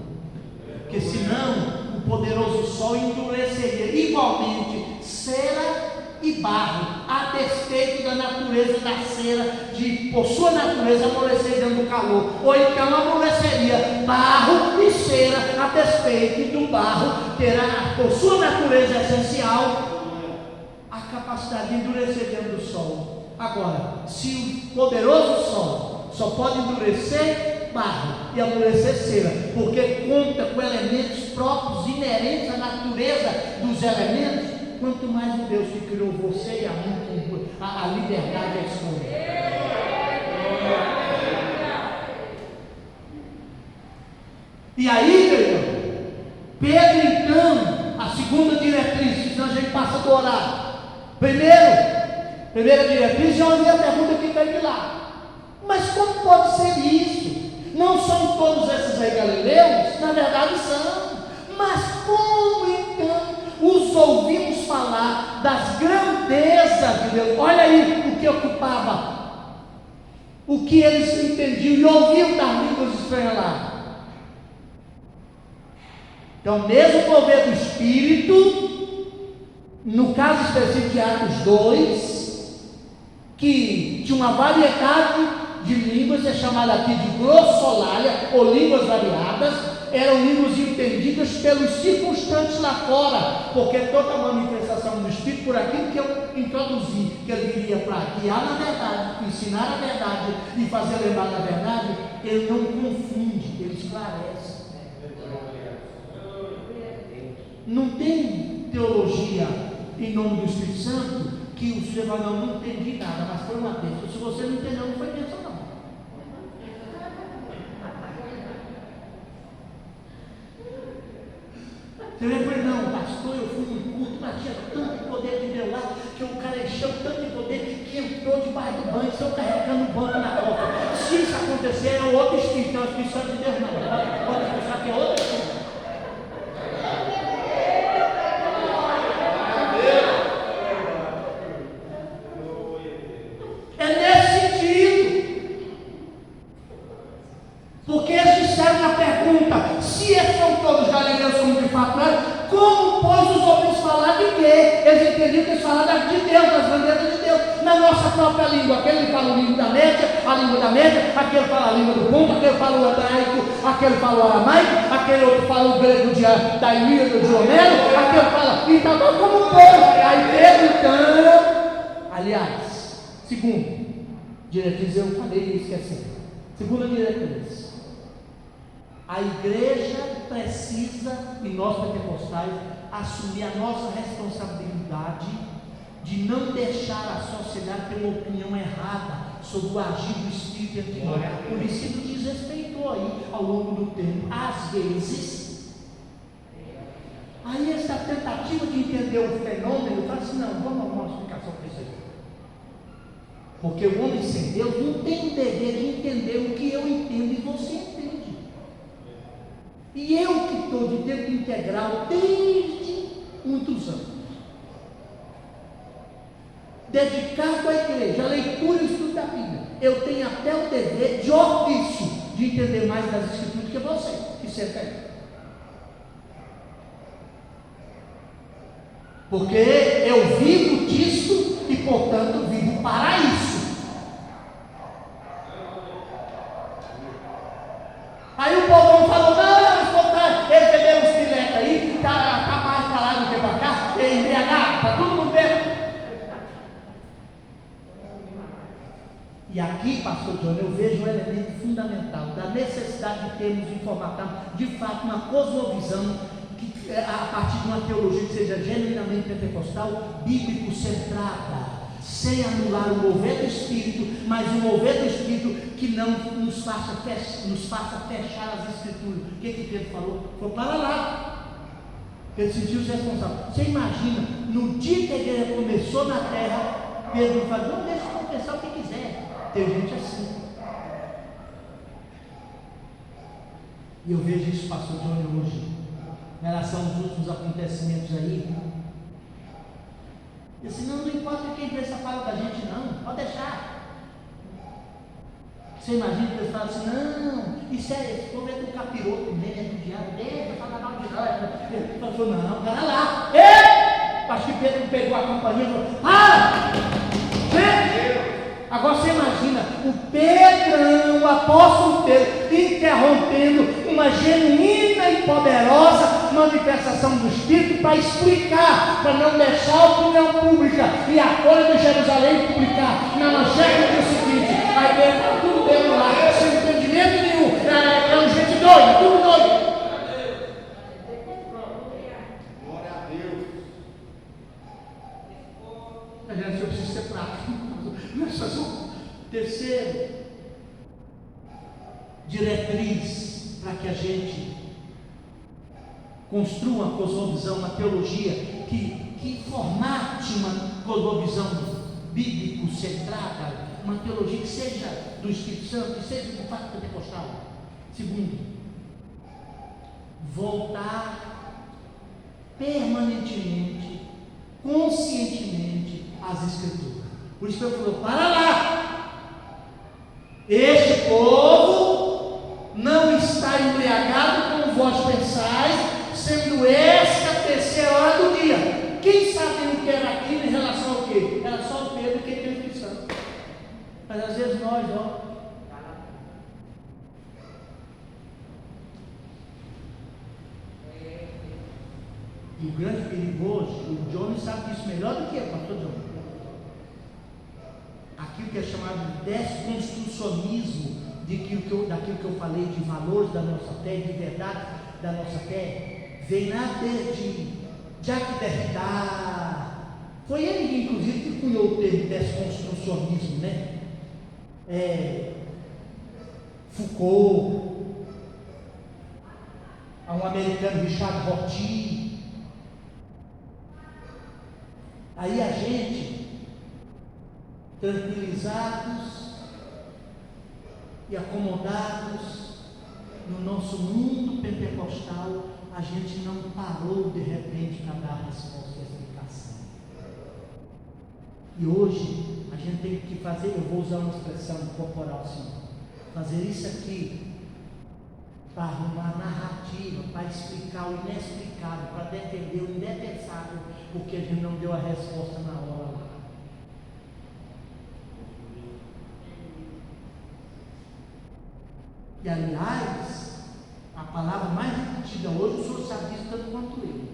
Porque senão o poderoso sol endureceria igualmente cera e barro, a despeito da natureza da cera, por sua natureza amolecer dentro do calor, ou então amoleceria barro e cera, a despeito do barro terá, por sua natureza essencial, a capacidade de endurecer dentro do sol. Agora, se o poderoso sol só pode endurecer barro e amolecer cera, porque conta com elementos próprios, inerentes à natureza dos elementos, quanto mais o Deus que criou você e a mim, a liberdade é escolha. E aí, meu irmão, Pedro, então, a segunda diretriz, senão a gente passa do horário. Primeira diretriz, já ouvi a pergunta que veio de lá. Mas como pode ser isso? Não são todos esses aí galileus? Na verdade são. Mas como então os ouvimos falar das grandezas de Deus? Olha aí o que ocupava, o que eles entendiam e ouviam das línguas estranhas lá. Então, mesmo o mover do Espírito, no caso específico de Atos 2, que tinha uma variedade de línguas, é chamada aqui de glossolalia, ou línguas variadas, eram línguas entendidas pelos circunstantes lá fora, porque toda a manifestação do Espírito, por aquilo que eu introduzi, que ele viria para guiar na verdade, ensinar a verdade e fazer lembrar da verdade, ele não confunde, ele esclarece. Não tem teologia em nome do Espírito Santo que o sujeito vai, não entendi nada, mas foi uma bênção. Se você não entendeu, não foi bênção não. Você lembra? Não, pastor, eu fui num culto, mas tinha tanto poder de Deus lá, que o cara encheu tanto de poder que entrou debaixo do banco, só carregando o banco na copa. Se isso acontecer, é outro espírito, não é o Espírito Santo de Deus não. Pode pensar que é outro espírito. É nesse sentido. Porque eles disseram na pergunta, se são todos galileus como de fato eram, como pois os ouvintes falar de quê? Eles entendiam que eles falavam de Deus, das grandezas de Deus, na nossa própria língua. Aquele que fala a língua da Média, aquele fala a língua do ponto, aquele fala o hebraico, aquele fala o aramaico, aquele outro fala o grego da Ilíada de Homero, aquele fala, então como um povo. Aí Pedro, então, aliás, segundo diretriz, eu falei e esqueci. Segunda diretriz, a igreja precisa, e nós pentecostais, assumir a nossa responsabilidade de não deixar a sociedade ter uma opinião errada sobre o agir do Espírito entre nós. O discípulo desrespeitou aí ao longo do tempo. Às vezes, aí essa tentativa de entender o fenômeno, fala assim, não, vamos arrumar uma explicação para isso aí. Porque o homem sem Deus não tem o dever de entender o que eu entendo e você entende. E eu que estou de tempo integral desde muitos anos, dedicado à igreja, à leitura e estudo da Bíblia, eu tenho até o dever de ofício de entender mais das Escrituras do que você, que senta aí. Porque eu vivo disso e, portanto, vivo para isso. Aí o povão falou, não, eles beberam uns pilecos aí, está mais para lá do que para cá, é embriagado, está todo mundo bebendo. E aqui, pastor John, eu vejo um elemento fundamental da necessidade de termos de formatar, de fato, uma cosmovisão que, a partir de uma teologia que seja genuinamente pentecostal, bíblico centrada, sem anular o mover do Espírito, mas um mover do Espírito que não nos faça fechar as Escrituras. O que Pedro falou? Falou, para lá. Ele sentiu-se responsável. Você imagina, no dia que a igreja começou na terra, Pedro falou, não deixa eu pensar o que quiser. Tem gente assim. E eu vejo isso, pastor Johnny, hoje, em relação aos últimos acontecimentos aí. E assim, não importa o que a imprensa fala da gente, não, pode deixar. Você imagina que eles falam assim, não, isso é, esse povo é do capiroto, é do diabo, deixa falar mal de nós. Ele falou, não, cara lá. Ei! Acho que Pedro pegou a companhia e falou, agora você imagina, o Pedrão, o apóstolo Pedro, interrompendo uma genuína e poderosa manifestação do Espírito para explicar, para não deixar a opinião pública e a Folha de Jerusalém publicar na manchete do dia seguinte, aí Pedro está tudo bem lá, sem entendimento nenhum, é gente doida, tudo doido. Glória a Deus. A gente precisa ser prático. Terceiro, diretriz para que a gente construa uma cosmovisão, uma teologia que formate uma cosmovisão bíblico-centrada, uma teologia que seja do Espírito Santo, que seja de fato pentecostal. Segundo, voltar permanentemente, conscientemente às Escrituras. Por isso que eu falou, para lá! Este povo não está embriagado como vós pensais, sendo esta a terceira hora do dia. Quem sabe o que era aquilo em relação ao quê? Era só o Pedro que tem o Espírito Santo. Mas às vezes nós, E o grande perigoso, o Johnny sabe disso melhor do que eu, pastor Johnny. Aquilo que é chamado de desconstrucionismo daquilo que eu falei de valores da nossa fé, de verdade da nossa fé, vem lá desde Jacques Derrida. Foi ele, inclusive, que cunhou o termo desconstrucionismo, né? Foucault, um americano, Richard Rorty. Aí a gente, tranquilizados e acomodados no nosso mundo pentecostal, a gente não parou de repente para dar a resposta e a explicação. E hoje a gente tem que fazer, eu vou usar uma expressão corporal assim, fazer isso aqui para arrumar narrativa, para explicar o inexplicável, para defender o indefensável, porque a gente não deu a resposta na hora lá. E aliás, a palavra mais repetida hoje, o senhor sabe disso tanto quanto eu,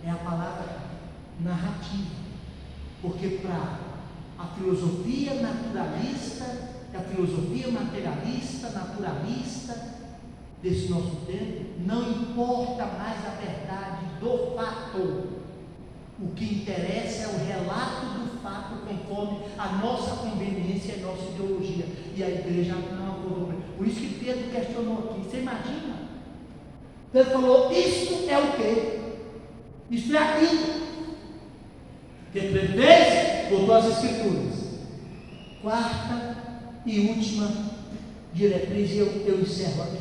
é a palavra narrativa. Porque para a filosofia naturalista, a filosofia materialista, naturalista desse nosso tempo, não importa mais a verdade do fato, O que interessa é o relato do fato conforme a nossa conveniência e a nossa ideologia. E a igreja não acordou. Por isso que Pedro questionou aqui. Você imagina? Pedro falou, isso é o quê? Isso é aquilo. O que Pedro fez? Voltou às Escrituras. Quarta e última diretriz, eu encerro aqui.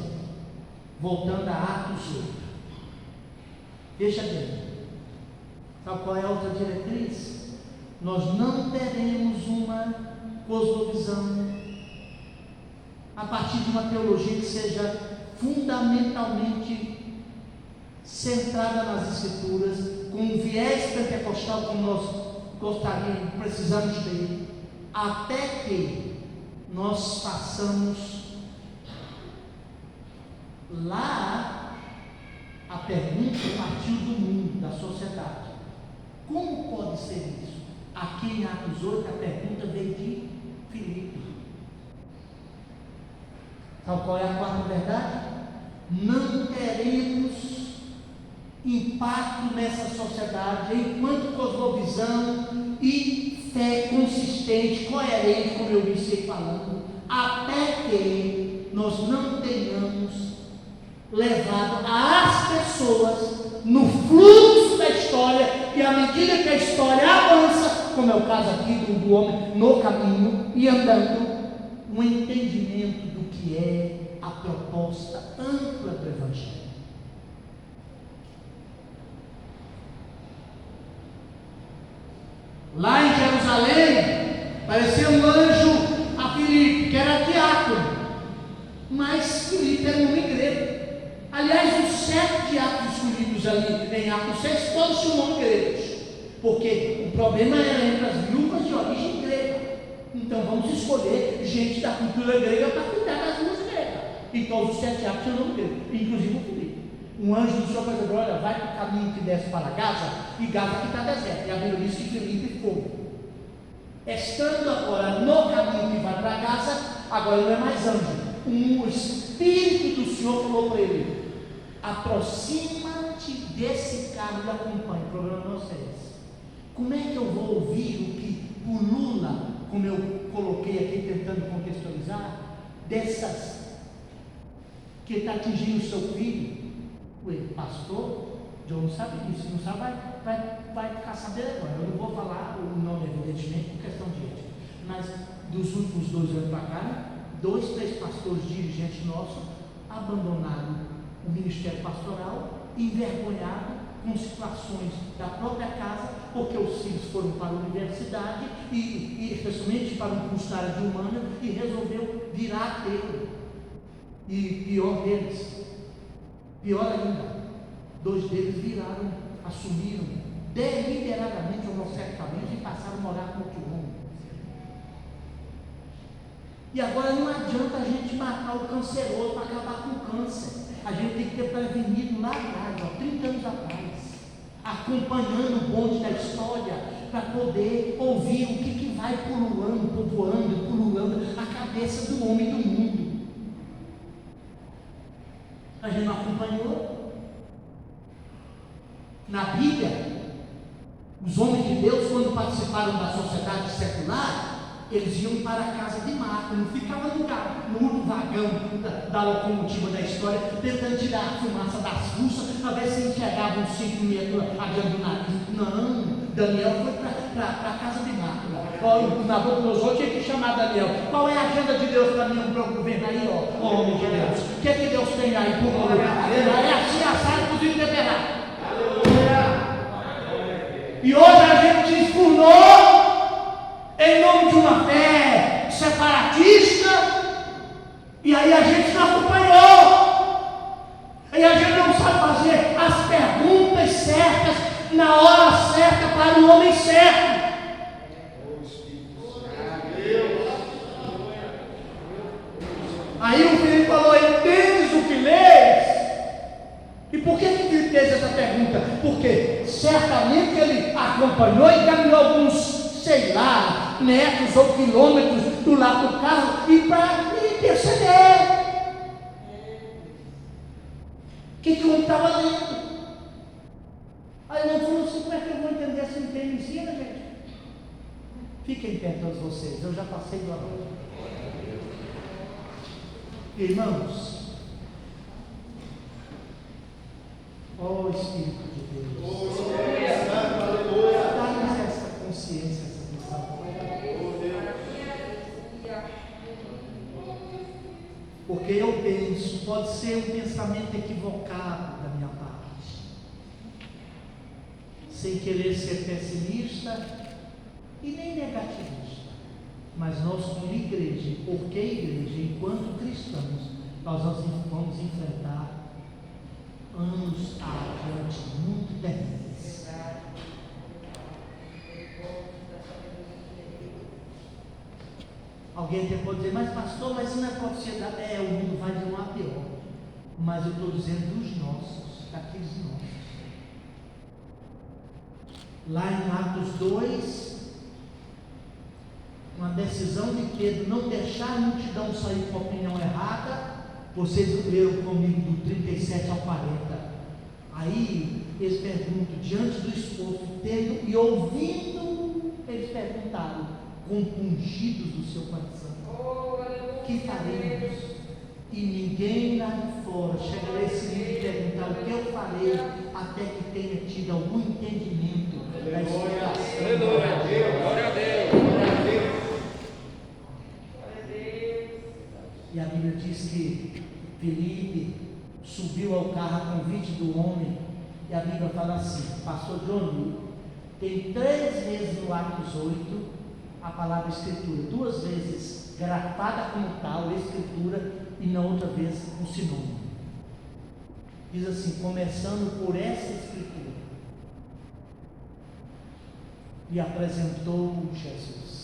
Voltando a Atos 8. Veja bem. Sabe qual é a outra diretriz? Nós não teremos uma cosmovisão a partir de uma teologia que seja fundamentalmente centrada nas Escrituras, com um viés pentecostal como nós gostaríamos, precisamos ter, até que nós façamos lá a pergunta partiu do mundo, da sociedade. Como pode ser isso? Aqui em Atos 8 a pergunta veio de Filipe. Sabe qual é a quarta verdade? Não teremos impacto nessa sociedade enquanto cosmovisão e fé consistente, coerente, como eu iniciei falando, até que nós não tenhamos levado as pessoas no fluxo da história, e à medida que a história avança, como é o caso aqui do homem no caminho e andando, um entendimento do que é a proposta ampla do Evangelho. Lá em Jerusalém, apareceu um anjo a Filipe, que era diácono, mas Filipe era um homem grego. Aliás, os 7 diáconos escolhidos ali em Atos 6, todos tinham nome gregos, porque o problema era entre as viúvas de origem grega. Então vamos escolher gente da cultura grega para cuidar das viúvas gregas. E todos os 7 diáconos tinham nome grego, inclusive o Filipe. Um anjo do Senhor falou: olha, vai para o caminho que desce para Gaza, e Gaza que está deserto. E a Bíblia diz que Filipe foi. Estando agora no caminho que vai para Gaza, agora não é mais anjo. O Espírito do Senhor falou para ele: aproxima-te desse carro e acompanha. O problema não é esse. Como é que eu vou ouvir o que pulula, como eu coloquei aqui tentando contextualizar, dessas que está atingindo o seu filho? Ué, pastor, John não sabe disso, não sabe, vai ficar sabendo agora. Eu não vou falar o nome, evidentemente, por questão de ética, mas dos últimos 2 anos para cá, 2, 3 pastores dirigentes nossos abandonaram o ministério pastoral, envergonhado com situações da própria casa, porque os filhos foram para a universidade e especialmente para um curso da área de humana, e resolveu virar ateu. E pior ainda, 2 deles viraram, assumiram deliberadamente homossexualismo e passaram a morar com outro homem. E agora não adianta a gente matar o canceroso para acabar com o câncer. A gente tem que ter prevenido lá atrás, 30 anos atrás, acompanhando o bonde da história, para poder ouvir o que vai pululando a cabeça do homem do mundo. A gente não acompanhou. Na Bíblia, os homens de Deus, quando participaram da sociedade secular, eles iam para a casa de Marta, não ficava no vagão da locomotiva da história, tentando tirar a fumaça das fuças, para ver se enxergavam uns 5 metros adiante do nariz. Não, Daniel foi para a casa de Marta. O Nabucodonosor tinha que chamar Daniel. Qual é a agenda de Deus para mim, para o governo aí, ó, homem de Deus? O que é que Deus tem aí por mim? É assim, assado, cozido e temperado. E hoje a gente se esfurnou em nome de uma fé separatista, e aí a gente não acompanhou, e a gente não sabe fazer as perguntas certas na hora certa para o homem certo. Aí o Filipe falou: entendes o que lês? E por que Filipe fez essa pergunta? Porque certamente ele acompanhou e caminhou alguns, sei lá, metros ou quilômetros do lado do carro e para perceber o que o homem estava lendo. Aí ele falou assim: como é que eu vou entender essa Fiquem em pé todos vocês, eu já passei do arroz. Irmãos, ó Espírito de Deus, dá-nos essa consciência, essa visão. Porque eu penso, pode ser um pensamento equivocado da minha parte, sem querer ser pessimista e nem negativista, mas nós como igreja, porque igreja, enquanto cristãos, nós vamos enfrentar anos adiante muito terríveis. Alguém até pode dizer, mas pastor, mas isso não é profecia da... o mundo vai de um a pior. Mas eu estou dizendo dos nossos, daqueles nossos. Lá em Atos 2, uma decisão de Pedro não deixar a multidão sair com a opinião errada. Vocês leram comigo do 37 ao 40. Aí eles perguntam, diante do esforço, tendo e ouvindo, eles perguntaram, compungidos do seu coração: que faremos? E ninguém lá de fora chegará a esse nível de perguntar o que eu farei, até que tenha tido algum entendimento da explicação. Glória a Deus, glória a Deus, glória a Deus. E a Bíblia diz que Felipe subiu ao carro a convite do homem, e a Bíblia fala assim, pastor Johnny, tem 3 vezes no Atos 8 a palavra escritura, 2 vezes grafada como tal, escritura, e na outra vez um sinônimo. Diz assim, começando por essa escritura, e apresentou Jesus.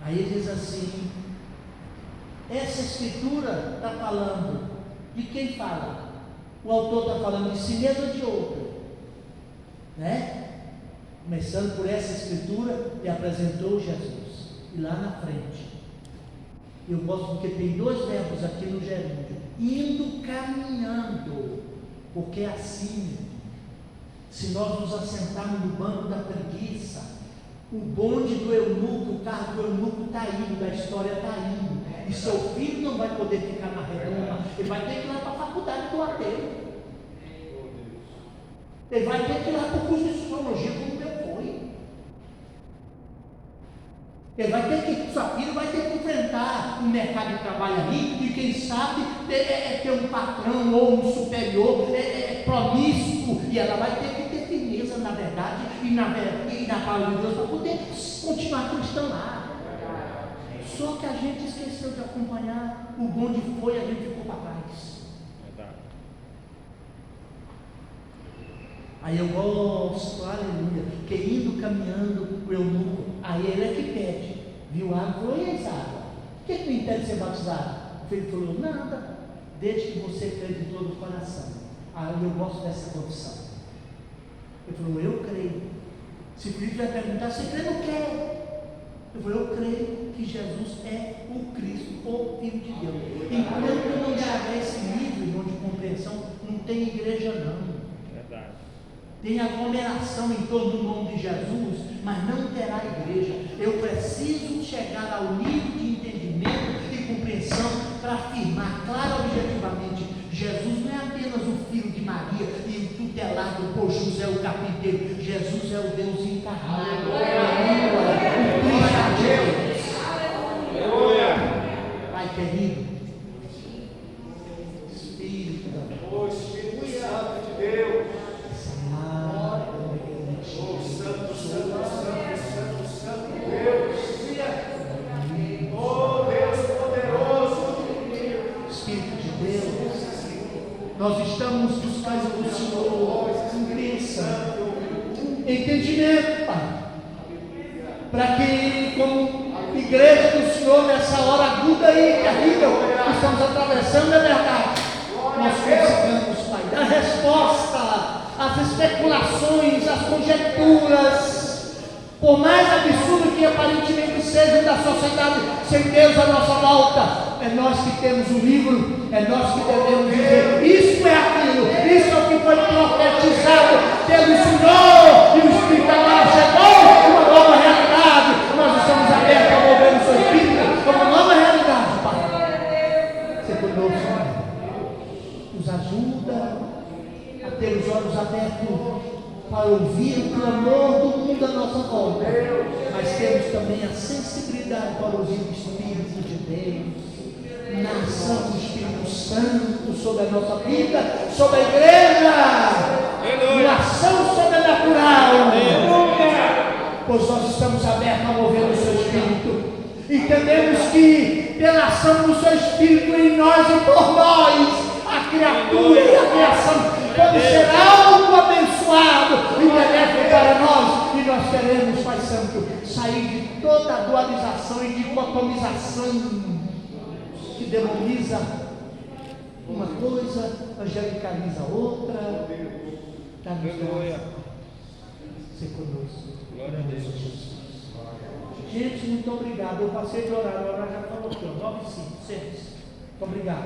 Aí ele diz assim, essa escritura está falando de quem fala? O autor está falando de si mesmo ou de outro? Né? Começando por essa escritura, e apresentou Jesus. E lá na frente, eu gosto porque tem 2 verbos aqui no gerúndio, indo caminhando, porque é assim, se nós nos assentarmos no banco da preguiça, o bonde do eunuco, o carro do eunuco está indo, a história está indo, e seu filho não vai poder ficar na redoma, ele vai ter que ir lá para a faculdade do ateu, ele vai ter que ir lá para o curso de psicologia, como o meu foi, ele vai ter que, sua filha vai ter que enfrentar um mercado de trabalho ali, e quem sabe ter um patrão ou um superior promíscuo, e ela vai ter que ter firmeza na verdade e na palavra de Deus para poder continuar cristã lá. Só que a gente esqueceu de acompanhar, o bonde foi e a gente ficou para trás. Aí eu gosto, aleluia, que indo caminhando o eunuco, aí ele é que pede, viu a água, falou, e essa água? O que me impede de ser batizado? O filho falou, nada, desde que você crê de todo o coração. Aí eu gosto dessa confissão. Ele falou, eu creio. Se o Felipe vai perguntar, você crê no quê? Eu falei, eu creio que Jesus é o Cristo, o Filho de Deus. Enquanto não chegar a esse nível de compreensão, não tem igreja não. Verdade. Tem aglomeração em torno do nome de Jesus, mas não terá igreja. Eu preciso chegar ao nível de entendimento e compreensão para afirmar claro objetivamente, Jesus não é apenas o filho de Maria e o tutelado por José o carpinteiro. Jesus é o Deus encarnado. O Cristo de Deus. Pai querido, Espírito da Deus. O Espírito Santo de Deus. Oh, Santo, Santo, Santo, Santo, Santo Deus. Oh, Deus poderoso. Espírito de Deus, nós estamos buscando do Senhor compreensão, entendimento, Pai, para que, como igreja do Senhor, nessa hora aguda e terrível que estamos atravessando, é verdade, nós consigamos, Pai, dar resposta às especulações, às conjecturas, por mais absurdo que aparentemente sejam da sociedade, sem Deus à nossa volta. É nós que temos o livro, é nós que devemos dizer, isso é aquilo, isso é o que foi profetizado pelo Senhor, e o Espírito agora aberto para ouvir o clamor do mundo à nossa volta, mas temos também a sensibilidade para ouvir o Espírito de Deus, na ação do Espírito Santo sobre a nossa vida, sobre a igreja, uma ação sobrenatural, pois nós estamos abertos a mover o seu Espírito. Entendemos que pela ação do seu Espírito em nós e por nós, a criatura e a criação pode ser algo abençoado e benéfico para nós. E nós queremos, Pai Santo, sair de toda a dualização e dicotomização que demoniza uma coisa, angelicaliza outra. Dá-nos graça. Ser conosco. Glória a Deus. Gente, muito obrigado. Eu passei de horário, a hora já falou aqui, 9h05. Muito obrigado.